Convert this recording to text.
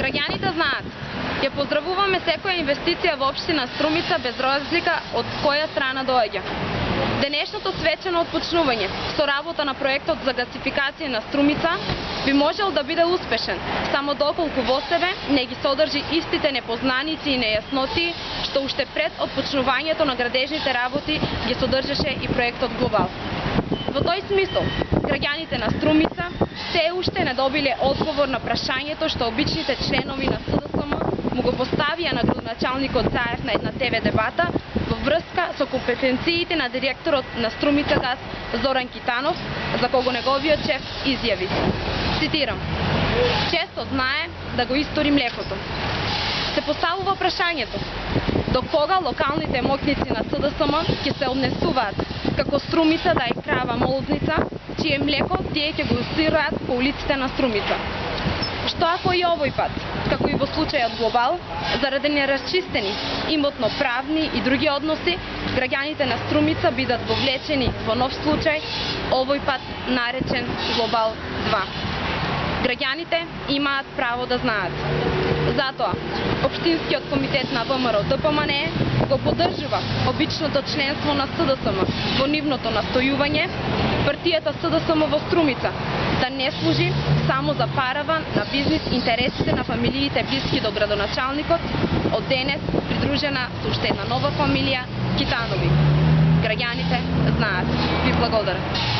Граѓаните знаат, ќе поздравуваме секоја инвестиција во општина Струмица без разлика од која страна доаѓа. Денешното свечено отпочнување со работа на проектот за гасификација на Струмица би можел да биде успешен, само доколку во себе не ги содржи истите непознаници и нејасноти што уште пред отпочнувањето на градежните работи ги содржеше и проектот Глобал. Во тој смисол, граѓаните на Струмица се уште не добиле одговор на прашањето што обичните членови на СДСМ му го поставија на градоначалникот Заев на една ТВ дебата во врска со компетенциите на директорот на Струмица газ Зоран Китанов, за кого неговиот шеф изјави. Цитирам: "Честот знае да го истори млекото." Се поставува прашањето: до кога локалните моќници на СДСМ ќе се однесуваат како Струмица да е крава молозница, чие млеко тие ќе го сираат по улиците на Струмица? Што ако и овој пат, како и во случајот Глобал, заради неразчистени имотно-правни и други односи, граѓаните на Струмица бидат вовлечени во нов случај, овој пат наречен Глобал 2? Граѓаните имаат право да знаат. Затоа, Општинскиот комитет на ВМРО ДПМН го поддржува обичното членство на СДСМ во нивното настојување партијата СДСМ во Струмица да не служи само за параван на бизнис интересите на фамилиите блиски до градоначалникот, од денес придружена со уште една нова фамилија Китанови. Граѓаните знаат. Ви благодарам.